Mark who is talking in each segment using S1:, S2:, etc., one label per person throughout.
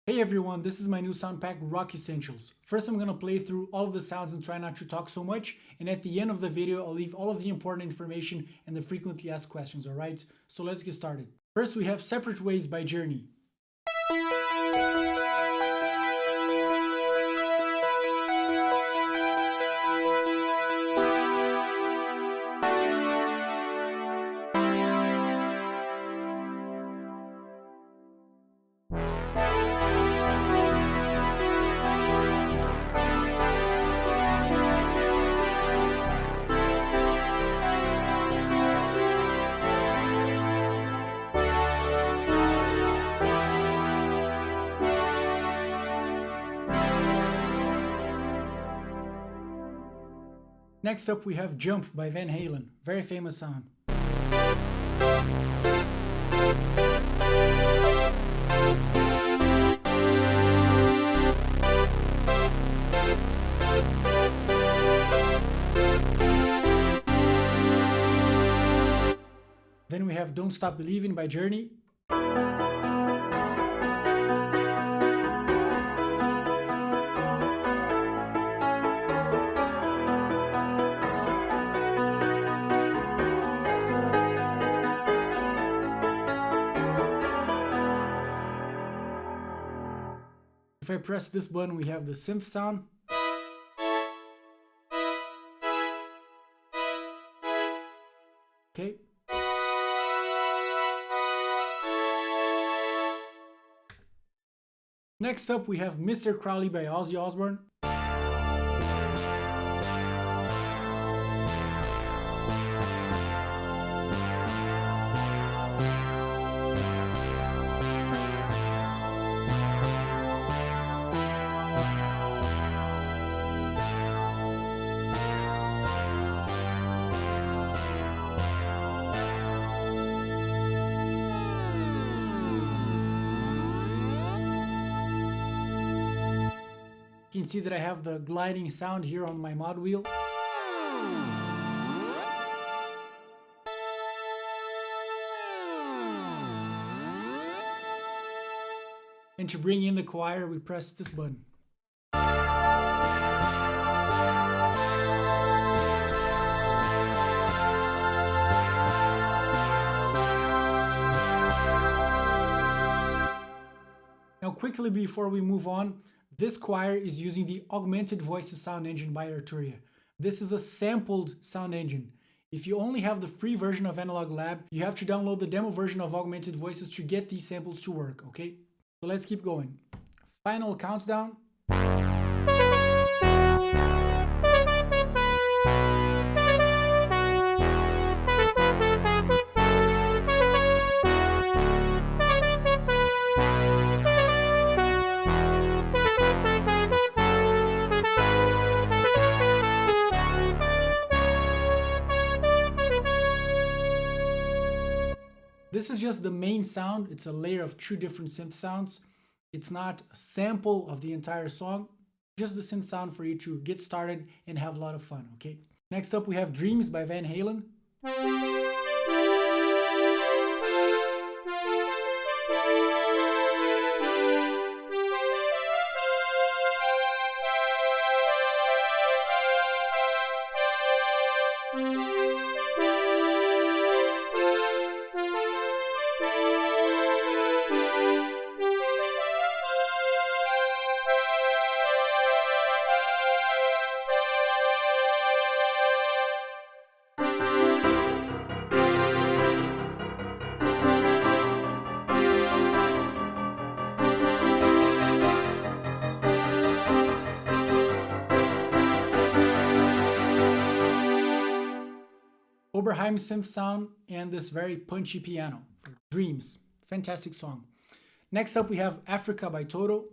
S1: Hey everyone, this is my new sound pack, Rock Essentials. First I'm gonna play through all of the sounds and try not to talk so much, and at the end of the video I'll leave all of the important information and the frequently asked questions, alright? So let's get started. First we have Separate Ways by Journey. Next up we have Jump by Van Halen, very famous sound. Then we have Don't Stop Believing by Journey. If I press this button, we have the synth sound. Okay. Next up, we have Mr. Crowley by Ozzy Osbourne. You can see that I have the gliding sound here on my mod wheel. And to bring in the choir, we press this button. Now quickly before we move on, this choir is using the Augmented Voices sound engine by Arturia. This is a sampled sound engine. If you only have the free version of Analog Lab, you have to download the demo version of Augmented Voices to get these samples to work, okay? So let's keep going. Final countdown. This is just the main sound. It's a layer of two different synth sounds. It's not a sample of the entire song, just the synth sound for you to get started and have a lot of fun, okay? Next up we have Dreams by Van Halen. Oberheim synth sound and this very punchy piano for Dreams. Fantastic song. Next up we have Africa by Toto.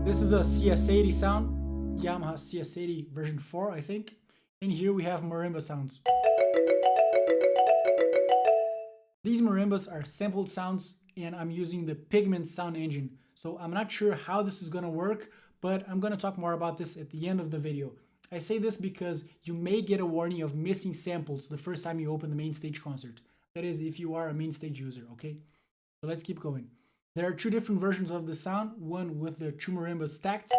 S1: This is a CS-80 sound, Yamaha CS-80 version 4 I think. And here we have marimba sounds. These marimbas are sampled sounds and I'm using the Pigment sound engine. So I'm not sure how this is going to work, but I'm going to talk more about this at the end of the video. I say this because you may get a warning of missing samples the first time you open the main stage concert. That is, if you are a main stage user, okay? So let's keep going. There are two different versions of the sound, one with the two marimbas stacked.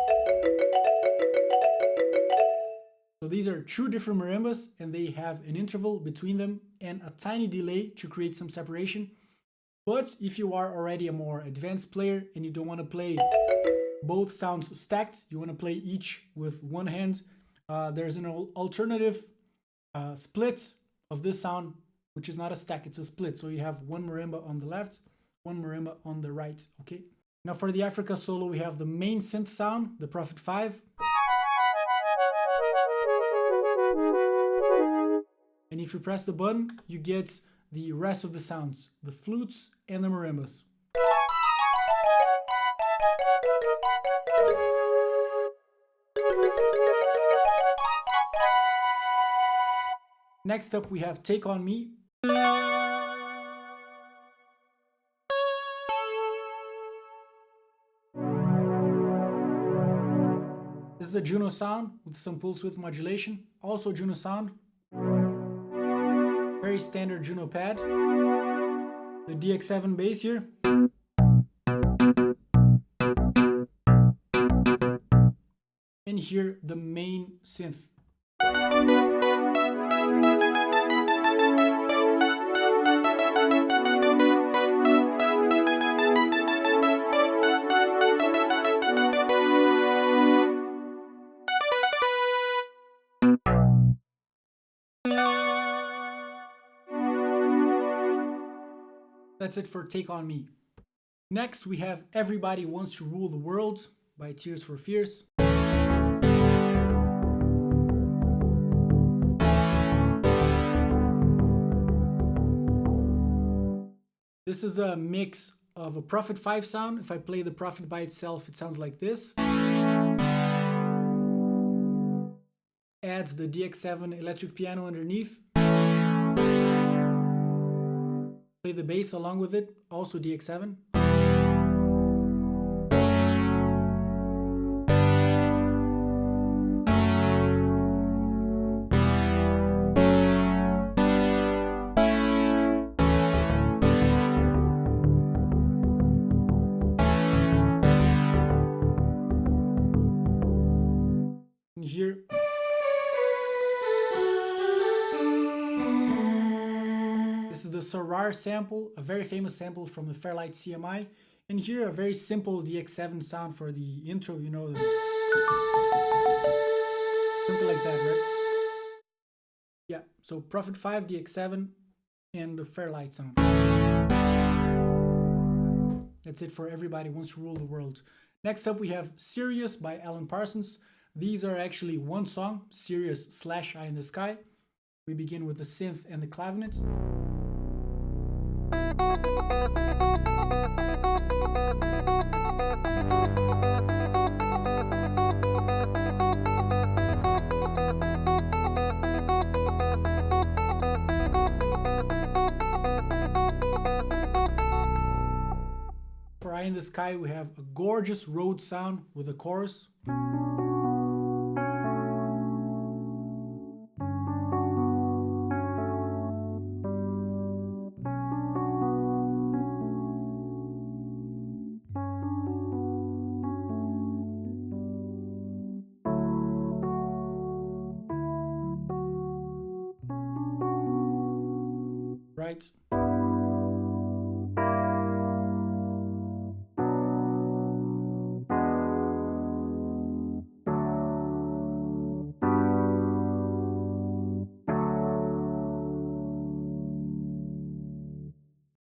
S1: So these are two different marimbas and they have an interval between them and a tiny delay to create some separation. But if you are already a more advanced player and you don't want to play both sounds stacked, you want to play each with one hand, there's an alternative split of this sound, which is not a stack, it's a split. So you have one marimba on the left, one marimba on the right, okay? Now for the Africa solo, we have the main synth sound, the Prophet 5. And if you press the button, you get the rest of the sounds, the flutes and the marimbas. Next up, we have Take On Me. This is a Juno sound with some pulse width modulation. Also Juno sound. Very standard Juno pad. The DX7 bass here. And here the main synth. That's it for Take On Me. Next, we have Everybody Wants to Rule the World by Tears for Fears. This is a mix of a Prophet 5 sound. If I play the Prophet by itself, it sounds like this. Adds the DX7 electric piano underneath. Play the bass along with it, also DX7. And here this is the Sarar sample, a very famous sample from the Fairlight CMI. And here a very simple DX7 sound for the intro, you know, something like that, right? Yeah, so Prophet 5, DX7, and the Fairlight sound. That's it for Everybody Wants to Rule the World. Next up we have Sirius by Alan Parsons. These are actually one song, Sirius / Eye in the Sky. We begin with the synth and the clavinet. For Eye in the Sky, we have a gorgeous Rhodes sound with a chorus. Right.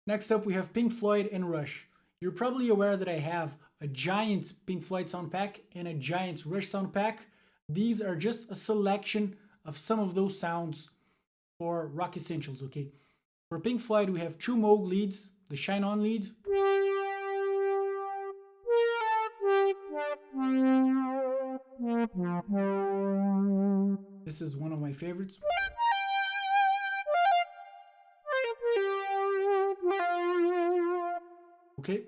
S1: Next up, we have Pink Floyd and Rush. You're probably aware that I have a giant Pink Floyd sound pack and a giant Rush sound pack. These are just a selection of some of those sounds for Rock Essentials, okay? For Pink Floyd, we have two Moog leads, the Shine On lead. This is one of my favorites. Okay,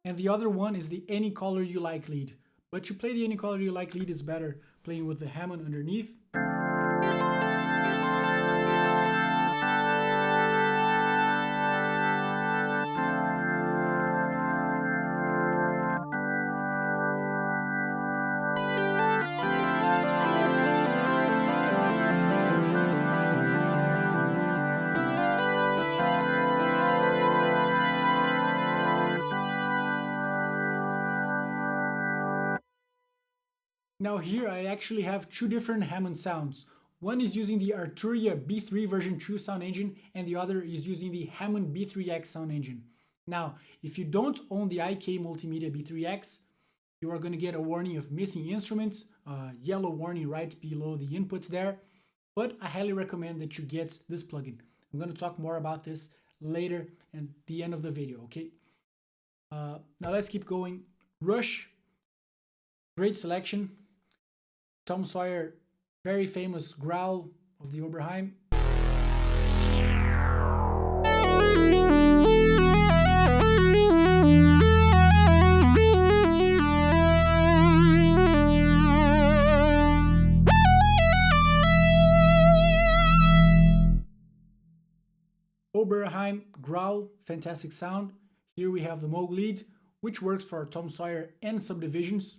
S1: and the other one is the Any Color You Like lead. But to play the Any Color You Like lead is better playing with the Hammond underneath. Now here I actually have two different Hammond sounds. One is using the Arturia B3 version 2 sound engine, and the other is using the Hammond B3X sound engine. Now, if you don't own the IK Multimedia B3X, you are going to get a warning of missing instruments, yellow warning right below the inputs there, but I highly recommend that you get this plugin. I'm going to talk more about this later at the end of the video, okay? Now let's keep going. Rush, great selection. Tom Sawyer, very famous growl of the Oberheim. Oberheim growl, fantastic sound. Here we have the Moog lead, which works for Tom Sawyer and subdivisions.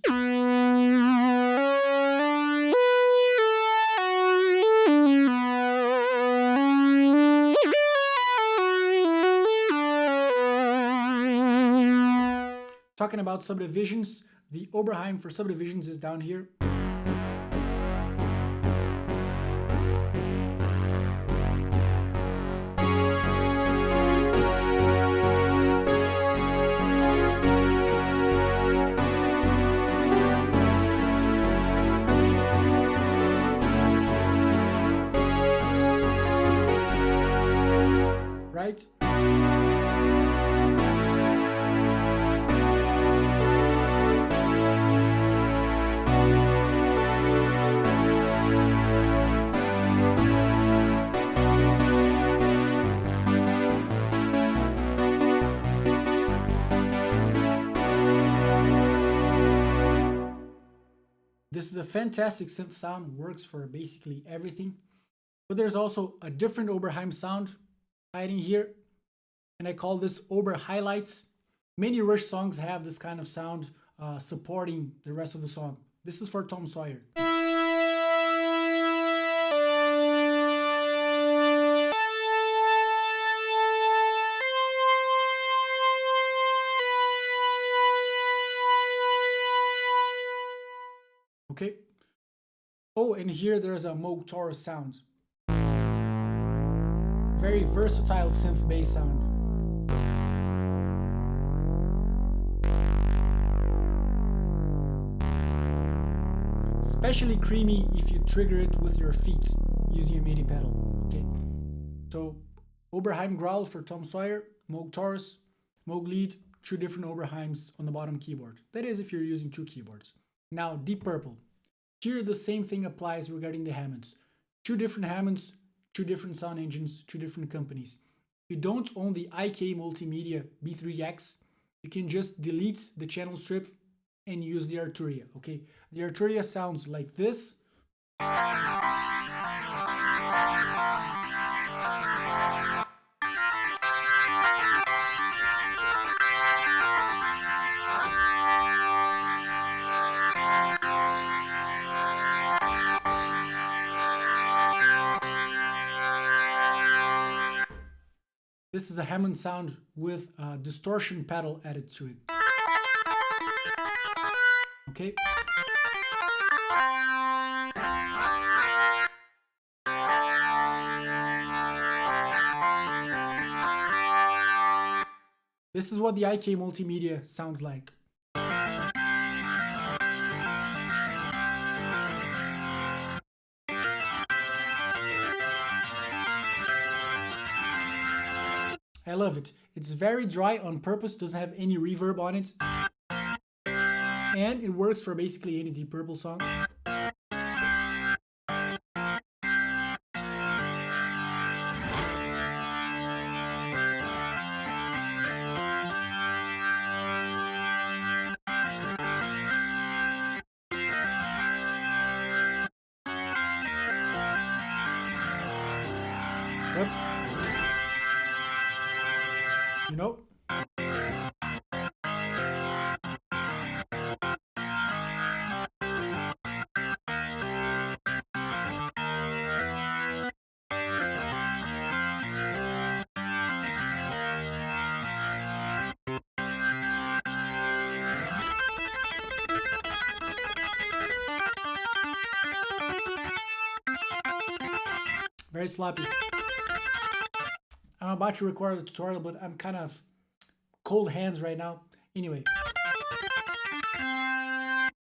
S1: Talking about subdivisions, the Oberheim for subdivisions is down here. Right? This is a fantastic synth sound, works for basically everything. But there's also a different Oberheim sound hiding here, and I call this Ober Highlights. Many Rush songs have this kind of sound supporting the rest of the song. This is for Tom Sawyer. Okay. Oh, and here there's a Moog Taurus sound. Very versatile synth bass sound. Especially creamy if you trigger it with your feet using a MIDI pedal. Okay. So Oberheim growl for Tom Sawyer, Moog Taurus, Moog lead, two different Oberheims on the bottom keyboard. That is if you're using two keyboards. Now Deep Purple. Here the same thing applies regarding the Hammonds. Two different Hammonds, two different sound engines, two different companies. If you don't own the IK Multimedia B3X, you can just delete the channel strip and use the Arturia, okay? The Arturia sounds like this. This is a Hammond sound with a distortion pedal added to it. Okay. This is what the IK Multimedia sounds like. I love it. It's very dry on purpose, doesn't have any reverb on it. And it works for basically any Deep Purple song. Whoops. You know? very sloppy. I'm about to record a tutorial, but I'm kind of cold hands right now. Anyway.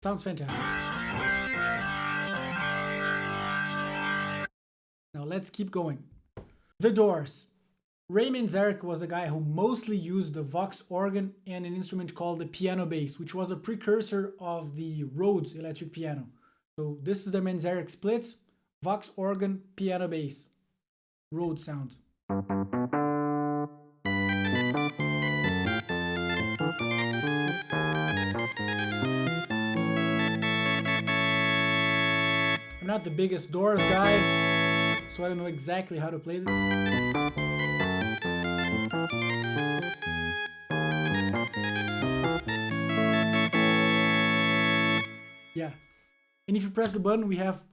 S1: Sounds fantastic. Now let's keep going. The Doors. Ray Manzarek was a guy who mostly used the Vox organ and an instrument called the piano bass, which was a precursor of the Rhodes electric piano. So this is the Manzarek split, Vox organ, piano bass, Rhodes sound. I'm not the biggest Doors guy, so I don't know exactly how to play this. Yeah, and if you press the button, we have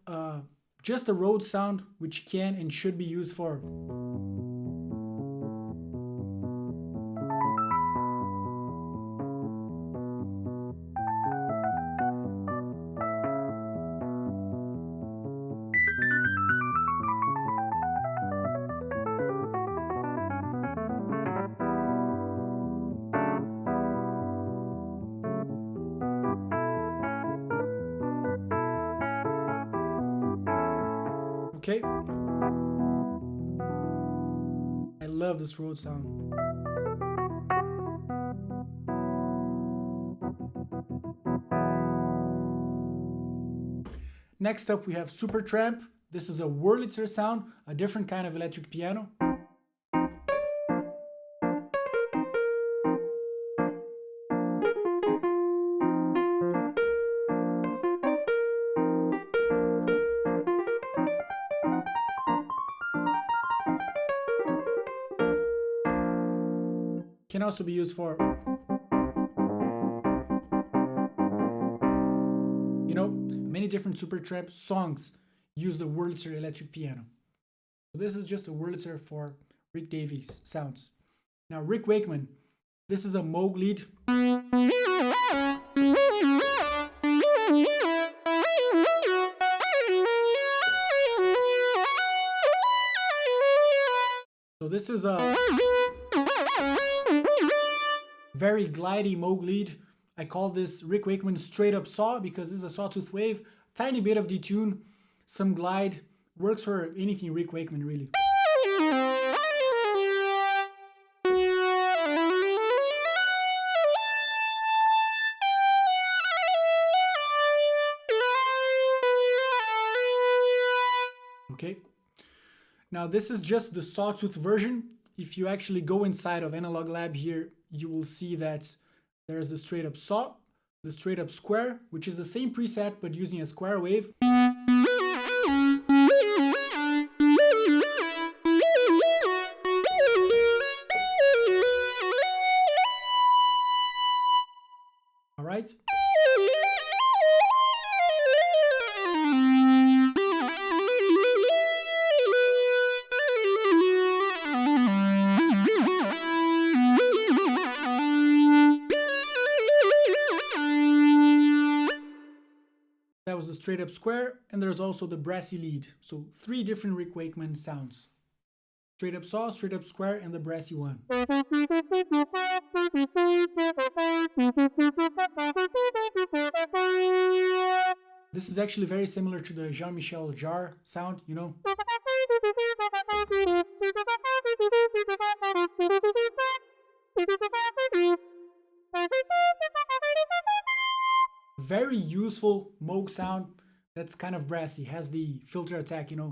S1: just a Rhodes sound, which can and should be used for okay. I love this Rhodes sound. Next up we have Supertramp. This is a Wurlitzer sound, a different kind of electric piano. Can also be used for, you know, many different Supertramp songs use the Wurlitzer electric piano. So this is just a Wurlitzer for Rick Davies sounds. Now Rick Wakeman, this is a Moog lead. So this is a very glidey Moog lead. I call this Rick Wakeman straight up saw because this is a sawtooth wave, tiny bit of detune, some glide, works for anything Rick Wakeman really. Okay, now this is just the sawtooth version. If you actually go inside of Analog Lab here, you will see that there's the straight up saw, the straight up square, which is the same preset but using a square wave. All right. That was the straight up square, and there's also the brassy lead. So 3 different Rick Wakeman sounds. Straight up saw, straight up square, and the brassy one. This is actually very similar to the Jean-Michel Jarre sound, you know. Very useful Moog sound that's kind of brassy, has the filter attack, you know.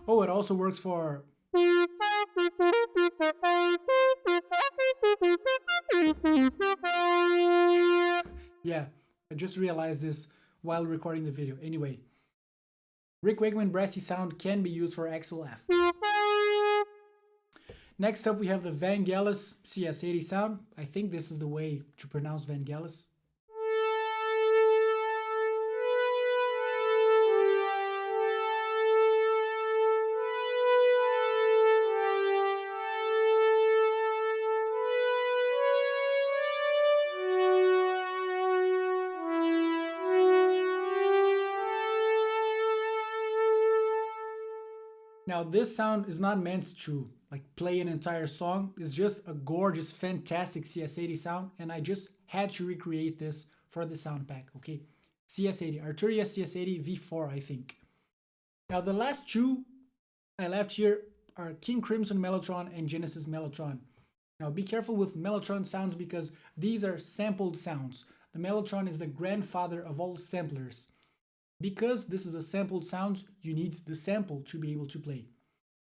S1: Oh, it also works for yeah, I just realized this while recording the video. Anyway, Rick Wakeman brassy sound can be used for XLF. Next up we have the Vangelis CS-80 sound. I think this is the way to pronounce Vangelis. Now, this sound is not meant to like play an entire song. It's just a gorgeous, fantastic CS-80 sound, and I just had to recreate this for the sound pack, okay? CS-80, Arturia CS-80 V4, I think. Now, the last two I left here are King Crimson Mellotron and Genesis Mellotron. Now, be careful with Mellotron sounds because these are sampled sounds. The Mellotron is the grandfather of all samplers. Because this is a sampled sound, you need the sample to be able to play.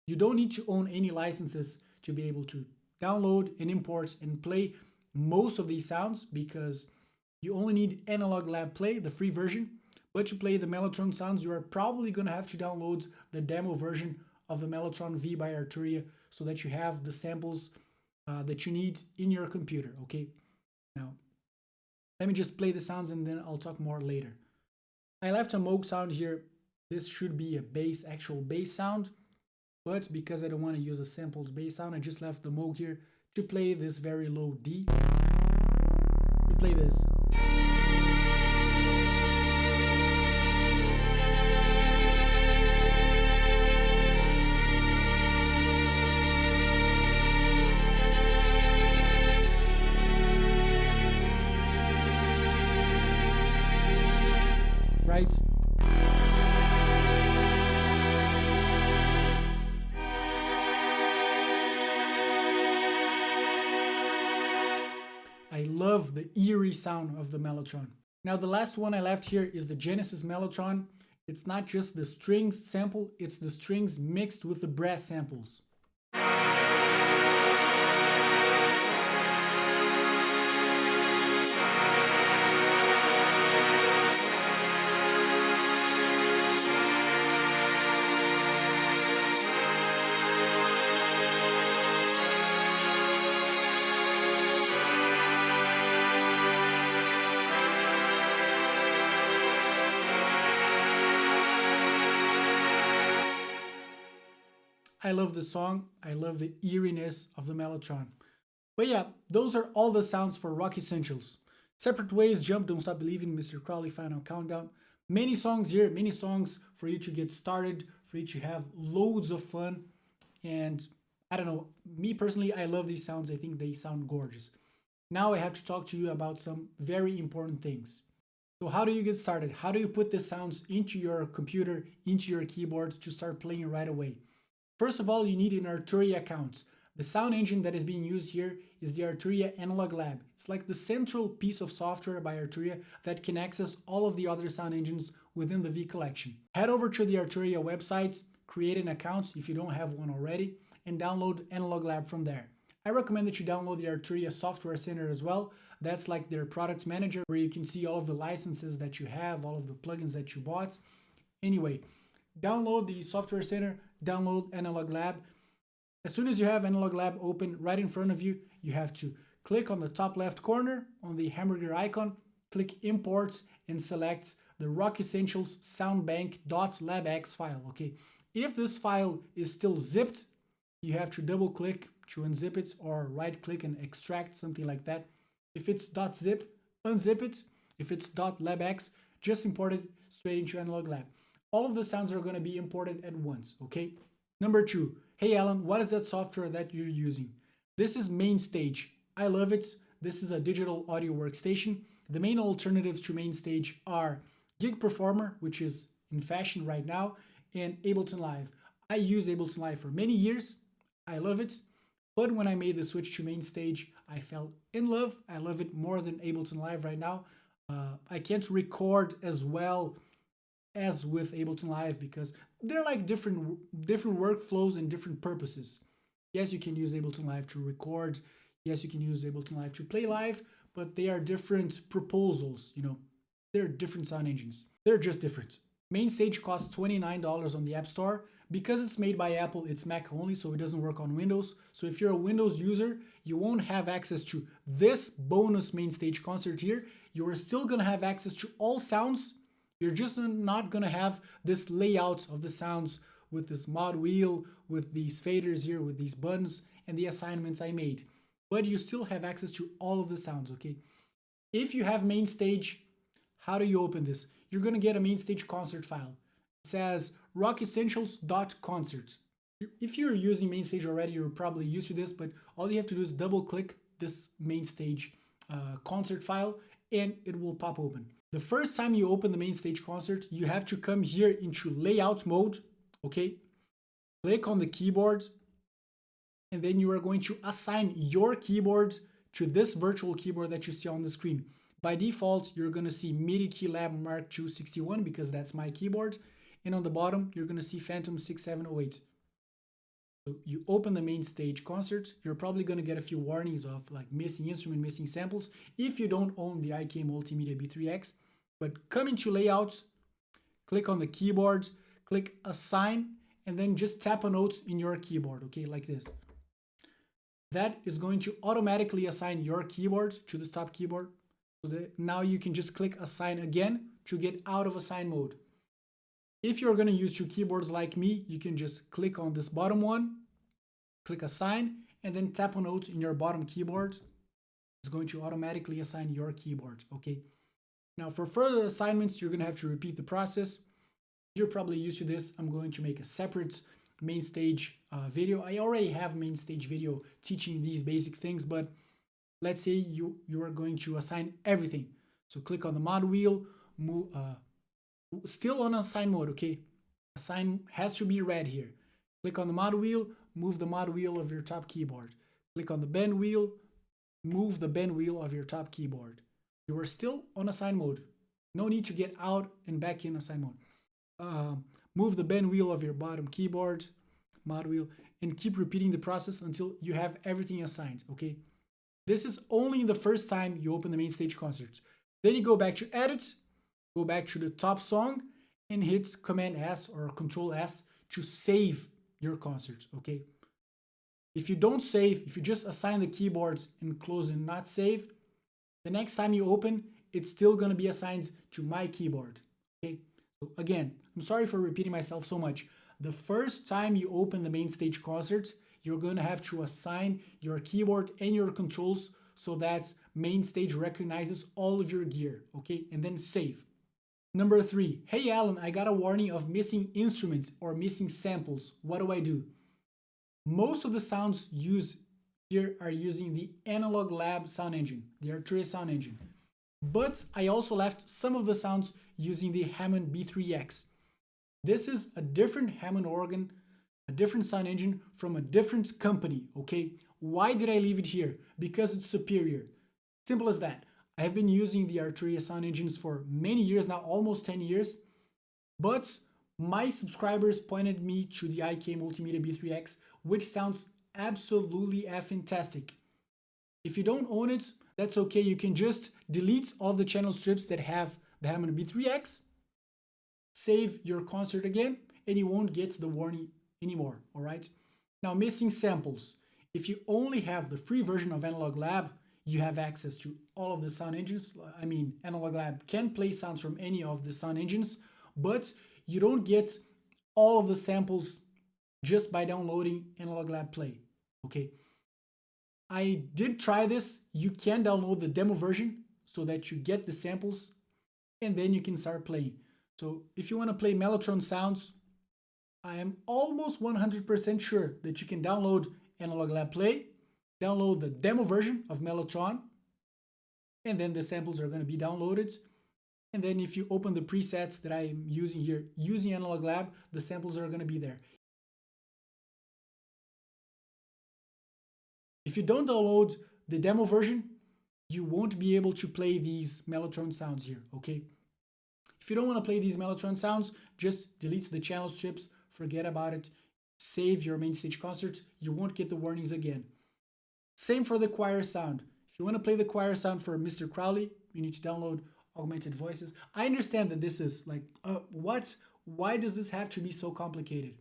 S1: You don't need to own any licenses to be able to download and import and play most of these sounds because you only need Analog Lab Play, the free version. But to play the Mellotron sounds, you are probably going to have to download the demo version of the Mellotron V by Arturia so that you have the samples that you need in your computer, okay? Now, let me just play the sounds and then I'll talk more later. I left a Moog sound here. This should be a bass, actual bass sound, but because I don't want to use a sampled bass sound, I just left the Moog here to play this very low D. To play this. Right? I love the eerie sound of the Mellotron. Now the last one I left here is the Genesis Mellotron. It's not just the strings sample, it's the strings mixed with the brass samples. I love the song, I love the eeriness of the Mellotron. But yeah, those are all the sounds for Rock Essentials. Separate Ways, Jump, Don't Stop Believing, Mr. Crowley, Final Countdown. Many songs here, many songs for you to get started, for you to have loads of fun. And I don't know, me personally, I love these sounds. I think they sound gorgeous. Now I have to talk to you about some very important things. So how do you get started? How do you put the sounds into your computer, into your keyboard to start playing right away? First of all, you need an Arturia account. The sound engine that is being used here is the Arturia Analog Lab. It's like the central piece of software by Arturia that can access all of the other sound engines within the V collection. Head over to the Arturia website, create an account if you don't have one already, and download Analog Lab from there. I recommend that you download the Arturia Software Center as well. That's like their product manager where you can see all of the licenses that you have, all of the plugins that you bought. Anyway, download the Software Center, download Analog Lab. As soon as you have Analog Lab open right in front of you, you have to click on the top left corner on the hamburger icon, click Imports, and select the Rock Essentials soundbank.labx file. Okay, if this file is still zipped, you have to double click to unzip it or right click and extract, something like that. If it's .zip, unzip it. If it's .labx, just import it straight into Analog Lab. All of the sounds are going to be imported at once, okay? Number 2, hey Alan, what is that software that you're using? This is MainStage. I love it. This is a digital audio workstation. The main alternatives to MainStage are Gig Performer, which is in fashion right now, and Ableton Live. I use Ableton Live for many years. I love it. But when I made the switch to MainStage, I fell in love. I love it more than Ableton Live right now. I can't record as well as with Ableton Live because they're like different workflows and different purposes. Yes, you can use Ableton Live to record. Yes, you can use Ableton Live to play live, but they are different proposals, you know. They're different sound engines. They're just different. MainStage costs $29 on the App Store. Because it's made by Apple, it's Mac only, so it doesn't work on Windows. So if you're a Windows user, you won't have access to this bonus MainStage concert here. You are still gonna have access to all sounds. You're just not gonna have this layout of the sounds with this mod wheel, with these faders here, with these buttons, and the assignments I made. But you still have access to all of the sounds, okay? If you have MainStage, how do you open this? You're gonna get a MainStage concert file. It says rockessentials.concerts. If you're using main stage already, you're probably used to this, but all you have to do is double click this main stage concert file and it will pop open. The first time you open the main stage concert, you have to come here into layout mode, okay? Click on the keyboard, and then you are going to assign your keyboard to this virtual keyboard that you see on the screen. By default, you're going to see MIDI Keylab Mark II 61 because that's my keyboard. And on the bottom, you're going to see Phantom 6708. So you open the main stage concert, you're probably going to get a few warnings of like missing instrument, missing samples if you don't own the IK Multimedia B3X. But come into layouts, click on the keyboard, click assign, and then just tap a note in your keyboard, okay, like this. That is going to automatically assign your keyboard to the top keyboard. So that now you can just click assign again to get out of assign mode. If you're going to use two keyboards like me, you can just click on this bottom one, click assign, and then tap on notes in your bottom keyboard. It's going to automatically assign your keyboard, okay? Now for further assignments, you're going to have to repeat the process. You're probably used to this. I'm going to make a separate main stage video. I already have main stage video teaching these basic things, but let's say you are going to assign everything. So click on the mod wheel, move, still on assign mode, okay? Assign has to be red here. Click on the mod wheel, move the mod wheel of your top keyboard. Click on the bend wheel, move the bend wheel of your top keyboard. You are still on assign mode. No need to get out and back in assign mode. Move the bend wheel of your bottom keyboard, mod wheel, and keep repeating the process until you have everything assigned, okay? This is only the first time you open the main stage concert. Then you go back to edit, go back to the top song, and hit Command S or Control S to save your concert, okay? If you don't save, if you just assign the keyboards and close and not save, the next time you open, it's still gonna be assigned to my keyboard, okay? So again, I'm sorry for repeating myself so much. The first time you open the main stage concert, you're going to have to assign your keyboard and your controls so that main stage recognizes all of your gear, okay? And then save. Number 3, hey Alan, I got a warning of missing instruments or missing samples. What do I do? Most of the sounds used here are using the Analog Lab sound engine, the Arturia sound engine. But I also left some of the sounds using the Hammond B3X. This is a different Hammond organ, a different sound engine from a different company, okay? Why did I leave it here? Because it's superior. Simple as that. I have been using the Arturia sound engines for many years now, almost 10 years, but my subscribers pointed me to the IK Multimedia B3X, which sounds absolutely fantastic. If you don't own it, that's okay. You can just delete all the channel strips that have the Hammond B3X, save your concert again, and you won't get the warning anymore, all right? Now, missing samples. If you only have the free version of Analog Lab, you have access to all of the sound engines. I mean, Analog Lab can play sounds from any of the sound engines, but you don't get all of the samples just by downloading Analog Lab Play, okay? I did try this. You can download the demo version so that you get the samples and then you can start playing. So if you want to play Mellotron sounds, I am almost 100% sure that you can download Analog Lab Play, download the demo version of Mellotron, and then the samples are going to be downloaded. And then if you open the presets that I'm using here, using Analog Lab, the samples are going to be there. If you don't download the demo version, you won't be able to play these Mellotron sounds here, okay? If you don't want to play these Mellotron sounds, just delete the channel strips, forget about it, save your main stage concert, you won't get the warnings again. Same for the choir sound. If you want to play the choir sound for Mr. Crowley, you need to download Augmented Voices. I understand that this is like, what? Why does this have to be so complicated?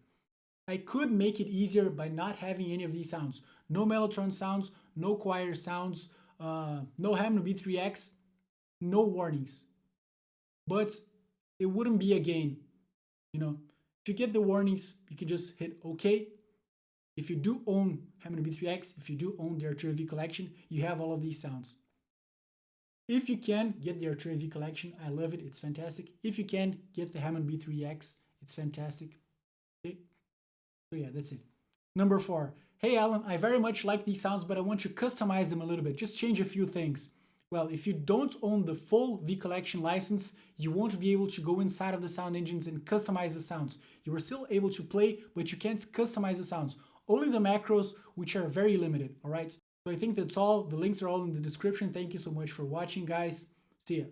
S1: I could make it easier by not having any of these sounds. No Mellotron sounds, no choir sounds, no Hammond B3X, no warnings. But it wouldn't be a gain, you know. If you get the warnings, you can just hit OK. If you do own Hammond B3X, if you do own the Arturia V collection, you have all of these sounds. If you can, get the Arturia V collection. I love it. It's fantastic. If you can, get the Hammond B3X. It's fantastic. Okay. So yeah, that's it. Number 4. Hey Alan, I very much like these sounds, but I want to customize them a little bit. Just change a few things. Well, if you don't own the full V-Collection license, you won't be able to go inside of the sound engines and customize the sounds. You are still able to play, but you can't customize the sounds. Only the macros, which are very limited, all right? So I think that's all. The links are all in the description. Thank you so much for watching, guys. See ya.